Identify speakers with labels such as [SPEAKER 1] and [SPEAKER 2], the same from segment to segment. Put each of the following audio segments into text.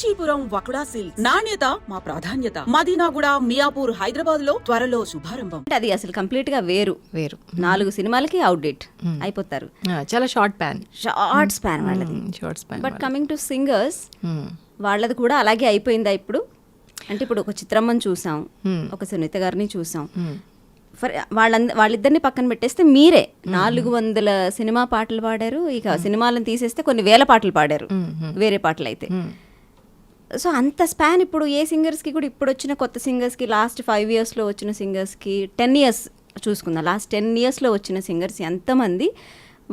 [SPEAKER 1] Kanchipuram వకుడా silks నాణ్యత మా ప్రాధాన్యత. మదీనాగూడ, మియాపూర్, హైదరాబాద్ లో త్వరలో శుభారంభం.
[SPEAKER 2] అది అసలు కంప్లీట్ గా వేరు 4 సినిమాలకి అవుట్డేట్ అయిపోతారు.
[SPEAKER 3] చాలా షార్ట్ స్పాన్
[SPEAKER 2] వాళ్ళది. బట్ కమింగ్ టు సింగర్స్, వాళ్ళది కూడా అలాగే అయిపోయిందా ఇప్పుడు? అంటే ఇప్పుడు ఒక చిత్రమ్మని చూసాం, ఒక సునీత గారిని చూసాం. వాళ్ళిద్దరిని పక్కన పెట్టేస్తే మీరే 400 సినిమా పాటలు పాడారు. ఇక సినిమాలను తీసేస్తే కొన్ని వేల పాటలు పాడారు, వేరే పాటలు అయితే. సో అంత స్పాన్ ఇప్పుడు ఏ సింగర్స్కి కూడా, ఇప్పుడు వచ్చిన కొత్త సింగర్స్కి, లాస్ట్ 5 yearsలో వచ్చిన సింగర్స్కి, 10 years చూసుకుందాం, లాస్ట్ 10 yearsలో వచ్చిన సింగర్స్ ఎంతమంది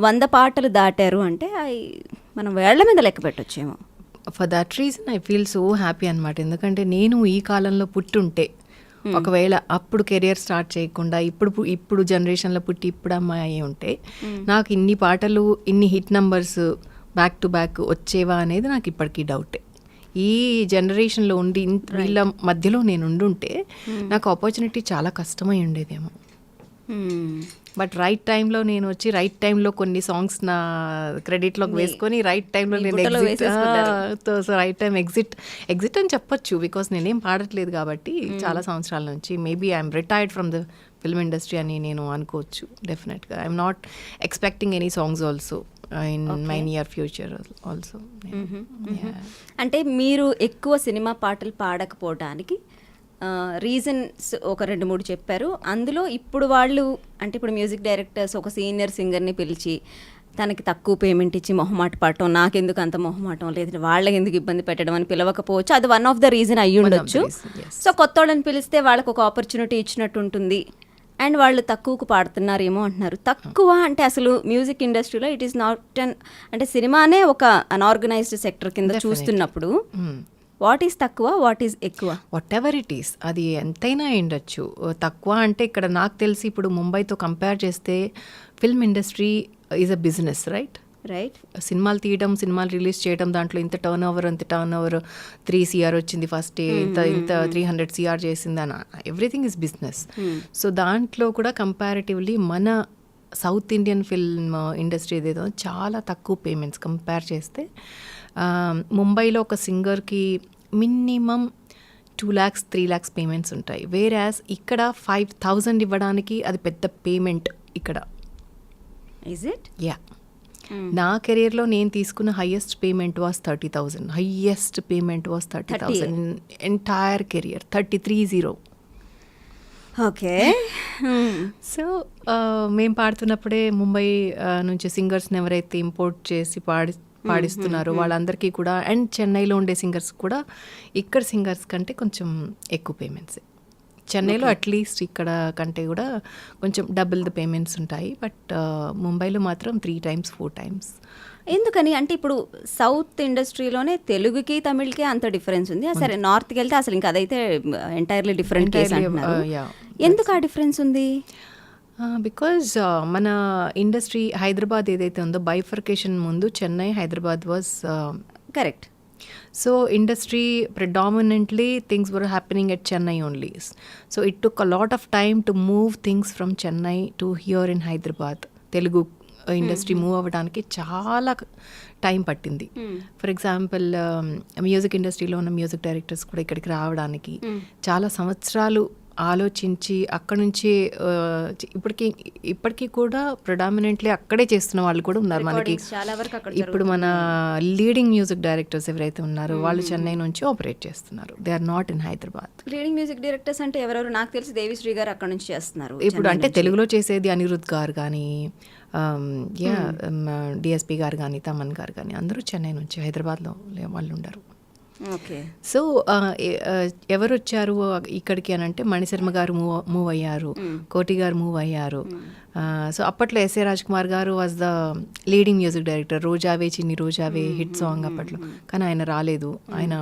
[SPEAKER 2] 100 పాటలు దాటారు అంటే మనం వేళ్ల మీద లెక్క పెట్టొచ్చేమో.
[SPEAKER 3] For that reason I feel so happy అనమాట. ఎందుకంటే నేను ఈ కాలంలో పుట్టుంటే, ఒకవేళ అప్పుడు కెరియర్ స్టార్ట్ చేయకుండా ఇప్పుడు జనరేషన్లో పుట్టి ఇప్పుడు అమ్మాయి అయ్యి ఉంటే, నాకు ఇన్ని పాటలు, ఇన్ని hit numbers back to back వచ్చేవా అనేది నాకు ఇప్పటికీ డౌటే. ఈ జనరేషన్లో ఉండి వీళ్ళ మధ్యలో నేను ఉండుంటే నాకు ఆపర్చునిటీ చాలా కష్టమై ఉండేదేమో. బట్ రైట్ టైంలో నేను వచ్చి రైట్ టైంలో కొన్ని సాంగ్స్ నా క్రెడిట్లోకి వేసుకొని రైట్ టైంలో నేను రైట్ టైం ఎగ్జిట్ అని చెప్పొచ్చు. బికాస్ నేనేం పాడట్లేదు కాబట్టి చాలా సంవత్సరాల నుంచి. Maybe I'm retired from the film industry అని నేను అనుకోవచ్చు. డెఫినెట్గా I'm not expecting any songs also in my near future also.
[SPEAKER 2] అంటే మీరు ఎక్కువ సినిమా పాటలు పాడకపోవడానికి రీజన్స్ ఒక 2-3 చెప్పారు. అందులో ఇప్పుడు వాళ్ళు, అంటే ఇప్పుడు మ్యూజిక్ డైరెక్టర్స్ ఒక సీనియర్ సింగర్ని పిలిచి తనకి తక్కువ పేమెంట్ ఇచ్చి మొహమాట పడటం, నాకెందుకు అంత మొహమాటం, లేదంటే వాళ్ళకి ఎందుకు ఇబ్బంది పెట్టడం అని పిలవకపోవచ్చు. అది వన్ ఆఫ్ ద రీజన్ అయ్యి ఉండొచ్చు. సో కొత్త వాళ్ళని పిలిస్తే వాళ్ళకి ఒక ఆపర్చునిటీ ఇచ్చినట్టు ఉంటుంది, అండ్ వాళ్ళు తక్కువకు పాడుతున్నారేమో అంటున్నారు. తక్కువ అంటే అసలు మ్యూజిక్ ఇండస్ట్రీలో ఇట్ ఈస్ నాట్ అంటే సినిమానే ఒక అన్ఆర్గనైజ్డ్ సెక్టర్ కింద చూస్తున్నప్పుడు వాట్ ఈస్ తక్కువ, వాట్ ఈస్ ఎక్కువ?
[SPEAKER 3] వాట్ ఎవర్ ఇట్ ఈస్, అది ఎంతైనా ఉండొచ్చు. తక్కువ అంటే ఇక్కడ నాకు తెలిసి ఇప్పుడు ముంబైతో కంపేర్ చేస్తే film industry is a business, right? సినిమాలు తీయడం, సినిమాలు రిలీజ్ చేయడం, దాంట్లో ఇంత టర్న్ ఓవర్ 3 CR వచ్చింది ఫస్ట్ డే, ఇంత 300 CR చేసింది అని, ఎవ్రీథింగ్ ఈజ్ బిజినెస్. సో దాంట్లో కూడా కంపారిటివ్లీ మన సౌత్ ఇండియన్ ఫిల్మ్ ఇండస్ట్రీ ఏదేదో చాలా తక్కువ పేమెంట్స్ కంపేర్ చేస్తే. ముంబైలో ఒక సింగర్కి మినిమం 2 lakhs 3 lakhs పేమెంట్స్ ఉంటాయి. వేరాస్ ఇక్కడ 5,000 ఇవ్వడానికి అది పెద్ద పేమెంట్ ఇక్కడ.
[SPEAKER 2] Is it?
[SPEAKER 3] యా. నా కెరీర్లో నేను తీసుకున్న highest payment was 30,000. Highest payment was 30,000 entire career. 33,000.
[SPEAKER 2] Okay.
[SPEAKER 3] So మేము పాడుతున్నప్పుడే ముంబై నుంచి సింగర్స్ని ఎవరైతే ఇంపోర్ట్ చేసి పాడిస్తున్నారు వాళ్ళందరికీ కూడా, అండ్ చెన్నైలో ఉండే సింగర్స్ కూడా ఇక్కడ సింగర్స్ కంటే కొంచెం ఎక్కువ పేమెంట్స్. చెన్నైలో అట్లీస్ట్ ఇక్కడ కంటే కూడా కొంచెం డబుల్ ద పేమెంట్స్ ఉంటాయి. బట్ ముంబైలో మాత్రం 3 times 4 times.
[SPEAKER 2] ఎందుకని అంటే ఇప్పుడు సౌత్ ఇండస్ట్రీలోనే తెలుగుకి తమిళ్కి అంత డిఫరెన్స్ ఉంది. సరే నార్త్కి వెళ్తే అసలు ఇంకా అదైతే ఎంటైర్లీ డిఫరెంట్ కేస్ అంటున్నారు. ఎందుకు ఆ డిఫరెన్స్ ఉంది?
[SPEAKER 3] బికాజ్ మన ఇండస్ట్రీ హైదరాబాద్ ఏదైతే ఉందో బైఫర్కేషన్ ముందు Chennai, Hyderabad was
[SPEAKER 2] correct.
[SPEAKER 3] So industry predominantly things were happening at Chennai only. So it took a lot of time to move things from Chennai to here in Hyderabad. Telugu industry move అవ్వడానికి చాలా time పట్టింది. For example music ఇండస్ట్రీలో ఉన్న music directors కూడా ఇక్కడికి రావడానికి చాలా సంవత్సరాలు ఆలోచించి అక్కడ నుంచి ఇప్పటికీ కూడా ప్రెడామినెంట్లీ అక్కడే చేస్తున్న వాళ్ళు కూడా ఉన్నారు మనకి. ఇప్పుడు మన లీడింగ్ మ్యూజిక్ డైరెక్టర్స్ ఎవరైతే ఉన్నారో వాళ్ళు చెన్నై నుంచి ఆపరేట్ చేస్తున్నారు. They are not in Hyderabad.
[SPEAKER 2] Leading music directors అంటే ఎవరెవరు? నాకు తెలిసి దేవిశ్రీ గారు అక్కడ నుంచి చేస్తున్నారు
[SPEAKER 3] ఇప్పుడు. అంటే తెలుగులో చేసేది అనిరుద్ గారు కానీ, డిఎస్పి గారు కానీ, తమన్ గారు కానీ అందరూ చెన్నై నుంచి, హైదరాబాద్లో వాళ్ళు ఉండరు. సో ఎవరు వచ్చారు ఇక్కడికి అని అంటే మణిశర్మ గారు మూవ్ అయ్యారు, కోటి గారు మూవ్ అయ్యారు. సో అప్పట్లో ఎస్ఏ రాజ్ కుమార్ గారు was the leading music director. రోజావే చిన్ని రోజావే హిట్ సాంగ్ అప్పట్లో, కానీ ఆయన రాలేదు, ఆయన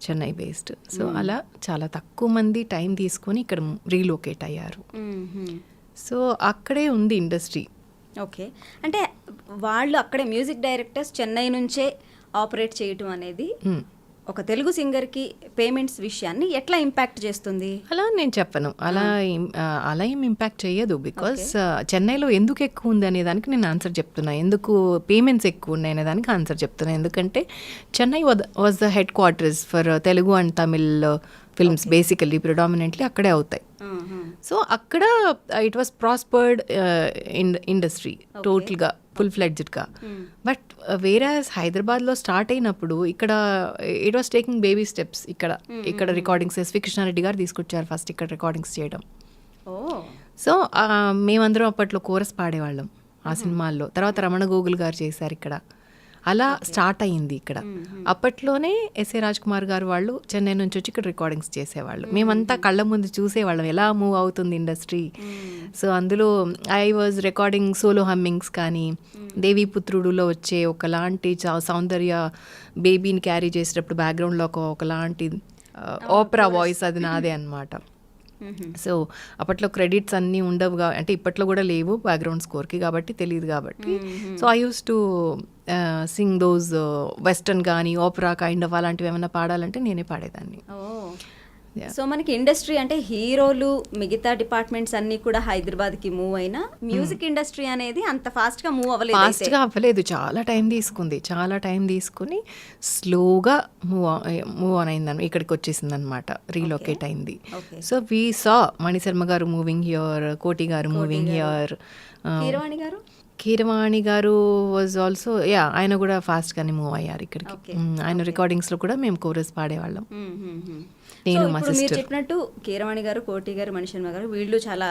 [SPEAKER 3] చెన్నై బేస్డ్. సో అలా చాలా తక్కువ మంది టైం తీసుకొని ఇక్కడ రీలోకేట్ అయ్యారు. సో అక్కడే ఉంది ఇండస్ట్రీ.
[SPEAKER 2] ఓకే. అంటే వాళ్ళు అక్కడే మ్యూజిక్ డైరెక్టర్స్ చెన్నై నుంచే ఆపరేట్ చేయటం అనేది ఒక తెలుగు సింగర్కి పేమెంట్స్ విషయాన్ని ఎట్లా ఇంపాక్ట్ చేస్తుంది?
[SPEAKER 3] అలా నేను చెప్పను, అలా ఏం ఇంపాక్ట్ చేయదు. బికాస్ చెన్నైలో ఎందుకు ఎక్కువ ఉంది అనే దానికి నేను ఆన్సర్ చెప్తున్నా, ఎందుకు పేమెంట్స్ ఎక్కువ ఉన్నాయి అనే దానికి ఆన్సర్ చెప్తున్నా. ఎందుకంటే Chennai was the head quarters for Telugu and Tamil films. Basically predominantly అక్కడే అవుతాయి. సో అక్కడ ఇట్ వాస్ ప్రాస్పర్డ్ ఇండస్ట్రీ టోటల్గా ఫుల్ ఫ్లెడ్జ్డ్గా. బట్ వేరే హైదరాబాద్లో స్టార్ట్ అయినప్పుడు ఇక్కడ it was taking baby steps. ఇక్కడ రికార్డింగ్స్ ఎస్వి కృష్ణారెడ్డి గారు తీసుకొచ్చారు ఫస్ట్ ఇక్కడ రికార్డింగ్స్ చేయడం. సో మేమందరం అప్పట్లో కోరస్ పాడేవాళ్ళం ఆ సినిమాల్లో. తర్వాత రమణ గోగుల్ గారు చేశారు ఇక్కడ. అలా స్టార్ట్ అయ్యింది ఇక్కడ. అప్పట్లోనే ఎస్ఏ రాజ్ కుమార్ గారు వాళ్ళు చెన్నై నుంచి వచ్చి ఇక్కడ రికార్డింగ్స్ చేసేవాళ్ళు. మేమంతా కళ్ళ ముందు చూసేవాళ్ళం ఎలా మూవ్ అవుతుంది ఇండస్ట్రీ. సో అందులో I was recording solo hummings కానీ, దేవీపుత్రుడులో వచ్చే ఒకలాంటి సౌందర్య బేబీని క్యారీ చేసేటప్పుడు బ్యాక్గ్రౌండ్లో ఒకలాంటి ఓపెరా వాయిస్ అది నాదే అన్నమాట. సో అప్పట్లో క్రెడిట్స్ అన్నీ ఉండవు, అంటే ఇప్పట్లో కూడా లేవు బ్యాక్గ్రౌండ్ స్కోర్కి కాబట్టి తెలియదు కాబట్టి. So I use to sing those western కానీ ఓపెరా కైండ్ ఆఫ్ అలాంటివి ఏమైనా పాడాలంటే నేనే పాడేదాన్ని.
[SPEAKER 2] సో మనకి ఇండస్ట్రీ అంటే హీరోలు మిగతా డిపార్ట్మెంట్స్ అన్నీ కూడా హైదరాబాద్కి మూవ్ అయినా మ్యూజిక్ ఇండస్ట్రీ అనేది అంత ఫాస్ట్గా మూవ్
[SPEAKER 3] అవ్వలేదు. చాలా టైం తీసుకుని స్లోగా మూవ్ ఆన్ అయిందని ఇక్కడికి వచ్చేసింది అనమాట, రీలొకేట్ అయింది. సో వీ సా మణిశర్మ గారు మూవింగ్ హియర్, కోటి గారు మూవింగ్ హియర్, కీరవాణి గారు వాజ్ ఆల్సో ఆయన కూడా ఫాస్ట్గానే మూవ్ అయ్యారు ఇక్కడికి. ఆయన రికార్డింగ్స్లో కూడా మేము కోరస్ పాడేవాళ్ళం. నేను మా సిస్టర్.
[SPEAKER 2] మీరు చెప్పినట్టు కీరవాణి గారు, కోటి గారు, మణిశర్మ గారు వీళ్ళు చాలా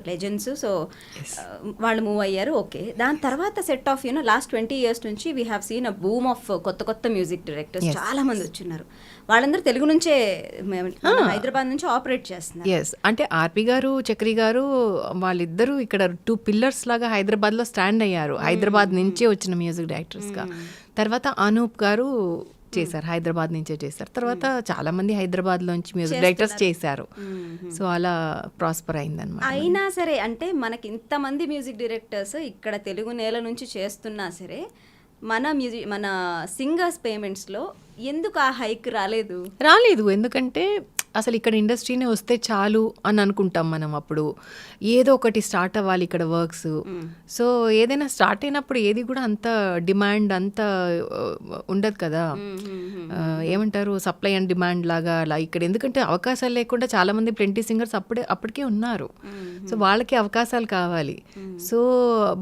[SPEAKER 2] లెజెండ్స్. సో వాళ్ళు మూవ్ అయ్యారు. ఓకే, దాని తర్వాత సెట్ ఆఫ్ లాస్ట్ 20 years నుంచి we have seen a boom of కొత్త మ్యూజిక్ డైరెక్టర్స్ చాలా మంది వచ్చిన్నారు. వాళ్ళందరూ తెలుగు నుంచే హైదరాబాద్ నుంచి ఆపరేట్ చేస్తున్నారు.
[SPEAKER 3] ఎస్, అంటే ఆర్పి గారు, చక్రి గారు వాళ్ళిద్దరూ ఇక్కడ 2 pillars లాగా హైదరాబాద్లో స్టాండ్ అయ్యారు, హైదరాబాద్ నుంచే వచ్చిన మ్యూజిక్ డైరెక్టర్స్గా. తర్వాత అనూప్ గారు చేశారు, హైదరాబాద్ నుంచే చేశారు. తర్వాత చాలా మంది హైదరాబాద్ లోంచి మ్యూజిక్ డైరెక్టర్స్ చేశారు. సో అలా ప్రాస్పర్ అయిందన్నమాట.
[SPEAKER 2] అయినా సరే అంటే మనకి ఇంతమంది మ్యూజిక్ డైరెక్టర్స్ ఇక్కడ తెలుగు నేల నుంచి చేస్తున్నా సరే మన సింగర్స్ పేమెంట్స్లో ఎందుకు ఆ హైక్ రాలేదు?
[SPEAKER 3] ఎందుకంటే అసలు ఇక్కడ ఇండస్ట్రీనే వస్తే చాలు అని అనుకుంటాం మనం. అప్పుడు ఏదో ఒకటి స్టార్ట్ అవ్వాలి ఇక్కడ వర్క్స్. సో ఏదైనా స్టార్ట్ అయినప్పుడు ఏది కూడా అంత డిమాండ్ అంత ఉండదు కదా, ఏమంటారు సప్లై అండ్ డిమాండ్ లాగా అలా ఇక్కడ. ఎందుకంటే అవకాశాలు లేకుండా చాలా మంది ప్లెంటీ సింగర్స్ అప్పటికే ఉన్నారు. సో వాళ్ళకి అవకాశాలు కావాలి. సో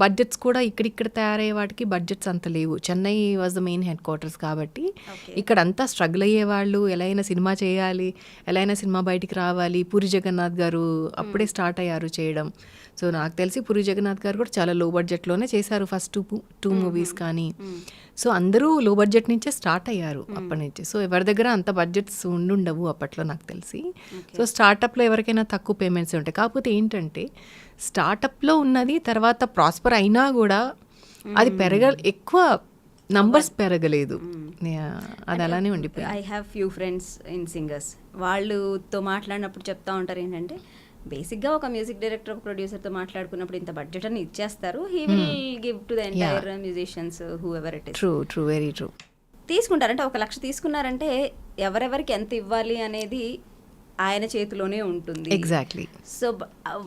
[SPEAKER 3] బడ్జెట్స్ కూడా ఇక్కడ తయారయ్యే వాటికి బడ్జెట్స్ అంత లేవు. Chennai was the main head quarters కాబట్టి ఇక్కడ అంతా స్ట్రగుల్ అయ్యేవాళ్ళు. ఎలా అయినా సినిమా చేయాలి, ఎలా అయినా సినిమా బయటికి రావాలి. పూరి జగన్నాథ్ గారు అప్పుడే స్టార్ట్ అయ్యారు చేయడం. సో నాకు తెలిసి పూరి జగన్నాథ్ గారు కూడా చాలా లో బడ్జెట్లోనే చేశారు ఫస్ట్ టూ మూవీస్ కానీ. సో అందరూ లో బడ్జెట్ నుంచే స్టార్ట్ అయ్యారు అప్పటి నుంచి. సో ఎవరి దగ్గర అంత బడ్జెట్స్ ఉండుండవు అప్పట్లో నాకు తెలిసి. సో స్టార్టప్లో ఎవరికైనా తక్కువ పేమెంట్స్ ఉంటాయి. కాకపోతే ఏంటంటే స్టార్టప్లో ఉన్నది తర్వాత ప్రాస్పర్ అయినా కూడా అది ఎక్కువ నంబర్స్ పెరగలేదు, అది అలానే ఉండిపోయింది.
[SPEAKER 2] I have few friends in singers. వాళ్ళతో మాట్లాడినప్పుడు చెప్తా ఉంటారు ఏంటంటే బేసిక్గా ఒక మ్యూజిక్ డైరెక్టర్ ఒక ప్రొడ్యూసర్తో మాట్లాడుకున్నప్పుడు ఇంత బడ్జెట్ అని ఇచ్చేస్తారు, he will give to the entire musicians who ever it is.
[SPEAKER 3] True, very true.
[SPEAKER 2] తీసుకుంటారంటే 1 లక్ష తీసుకున్నారంటే ఎవరెవరికి ఎంత ఇవ్వాలి అనేది ఆయన చేతిలోనే ఉంటుంది.
[SPEAKER 3] ఎగ్జాక్ట్లీ.
[SPEAKER 2] సో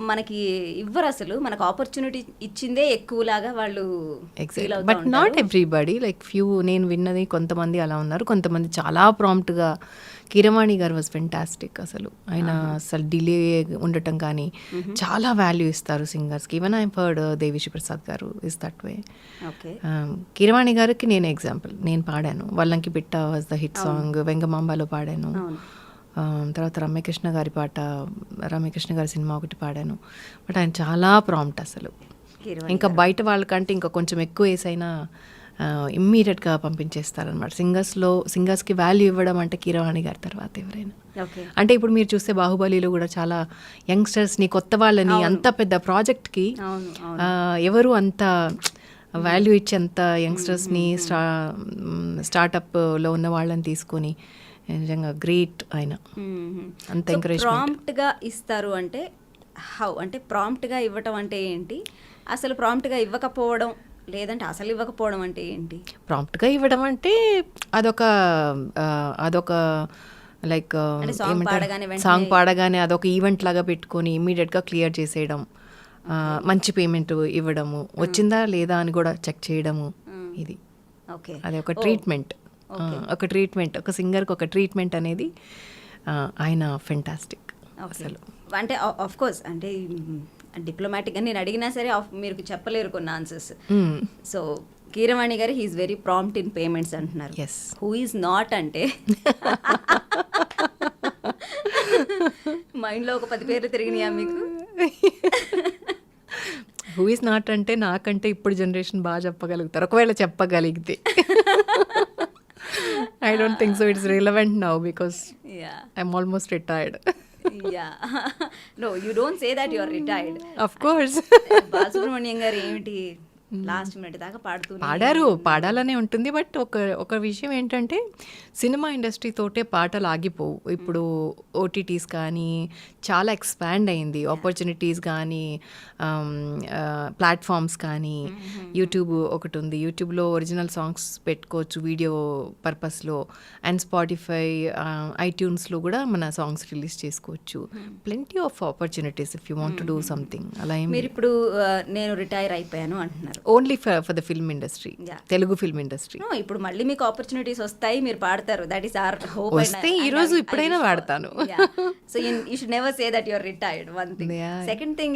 [SPEAKER 2] మనకి ఇవ్వరు, అసలు మనకు ఆపర్చునిటీ ఇచ్చిందే ఎక్కువలాగా వాళ్ళు.
[SPEAKER 3] But not everybody, like few. నేను విన్నది కొంతమంది అలా ఉన్నారు, కొంతమంది చాలా ప్రాంప్ట్గా. కీరవాణి గారు వాజ్ ఫెంటాస్టిక్. అసలు ఆయన అసలు డిలే ఉండటం కానీ చాలా వాల్యూ ఇస్తారు సింగర్స్కి. Even I heard Devi Sri Prasad గారు ఇస్ దట్ వే. కీరవాణి గారికి నేను ఎగ్జాంపుల్, నేను పాడాను వల్లంకి పిట్ట వాజ్ ద హిట్ సాంగ్, వెంగమాంబాలో పాడాను. తర్వాత రమ్యకృష్ణ గారి పాట, రమ్యకృష్ణ గారి సినిమా ఒకటి పాడాను. బట్ ఆయన చాలా ప్రాంప్ట్ అసలు. ఇంకా బయట వాళ్ళకంటే ఇంకా కొంచెం ఎక్కువ వేసైనా ఇమ్మీడియట్గా పంపించేస్తారనమాట. సింగర్స్కి వాల్యూ ఇవ్వడం అంటే కీరవాణి గారి తర్వాత ఎవరైనా. అంటే ఇప్పుడు మీరు చూస్తే బాహుబలిలో కూడా చాలా యంగ్స్టర్స్ని, కొత్త వాళ్ళని, అంత పెద్ద ప్రాజెక్ట్కి ఎవరు అంత వాల్యూ ఇచ్చేంత యంగ్స్టర్స్ని స్టార్టప్లో ఉన్న వాళ్ళని తీసుకొని నిజంగా గ్రేట్ ఆయన. అంత ఎంకరేజ్మెంట్.
[SPEAKER 2] ప్రాంప్ట్గా ఇస్తారు అంటే హౌ, అంటే ప్రాంప్ట్గా ఇవ్వటం అంటే ఏంటి, అసలు ప్రాంప్ట్గా ఇవ్వకపోవడం లేదంటే అసలు ఇవ్వకపోవడం అంటే ఏంటి?
[SPEAKER 3] ప్రాంప్ట్గా ఇవ్వడం అంటే అదొక లైక్
[SPEAKER 2] అంటే song పాడగానే వెంటనే-
[SPEAKER 3] సాంగ్ పాడగానే అదొక ఈవెంట్ లాగా పెట్టుకొని ఇమీడియట్గా క్లియర్ చేసేయడం, మంచి పేమెంట్ ఇవ్వడము, వచ్చిందా లేదా అని కూడా చెక్ చేయడము. ఇది
[SPEAKER 2] ఓకే,
[SPEAKER 3] అది ఒక ట్రీట్మెంట్, ఒక సింగర్కి ఒక ట్రీట్మెంట్ అనేది ఆయన ఫెంటాస్టిక్ అసలు.
[SPEAKER 2] అంటే ఆఫ్ కోర్స్ అంటే డిప్లొమాటిక్గా నేను అడిగినా సరే మీరు చెప్పలేరు కొన్ని answers. So Keeravani garu he's very prompt in payments అంటున్నారు.
[SPEAKER 3] Yes.
[SPEAKER 2] హూ ఈజ్ నాట్ అంటే మైండ్లో ఒక 10 పేర్లు తిరిగినాయా మీకు?
[SPEAKER 3] హూ ఈస్ నాట్ అంటే నాకంటే ఇప్పుడు జనరేషన్ బాగా చెప్పగలుగుతారు, ఒకవేళ చెప్పగలిగితే. I don't think so it's relevant now because I'm almost retired.
[SPEAKER 2] No you don't say that you are retired.
[SPEAKER 3] Of course.
[SPEAKER 2] Balasubrahmanyam garu ఏమిటి లాస్ట్ మినిట్ దాకా
[SPEAKER 3] పాడాలనే ఉంటుంది. బట్ ఒక విషయం ఏంటంటే సినిమా ఇండస్ట్రీ తోటే పాటలు ఆగిపోవు. ఇప్పుడు ఓటీటీస్ కానీ చాలా ఎక్స్పాండ్ అయింది, ఆపర్చునిటీస్ కానీ ప్లాట్ఫామ్స్ కానీ. యూట్యూబ్ ఒకటి ఉంది, యూట్యూబ్లో ఒరిజినల్ సాంగ్స్ పెట్టుకోవచ్చు వీడియో పర్పస్లో. అండ్ స్పాటిఫై, ఐట్యూన్స్లో కూడా మన సాంగ్స్ రిలీజ్ చేసుకోవచ్చు. Plenty of opportunities if you want to do something. అలా ఏం
[SPEAKER 2] మీరు ఇప్పుడు నేను రిటైర్ అయిపోయాను అంటున్నారు.
[SPEAKER 3] Only for the film industry, Telugu film industry.
[SPEAKER 2] ఇప్పుడు మళ్ళీ మీకు ఆపర్చునిటీస్ వస్తాయి, మీరు పాడతారు. That is our hope.
[SPEAKER 3] వస్తే ఈ రోజు ఇప్పుడైనా పాడతాను.
[SPEAKER 2] So you should never say that you are retired. One thing. Second thing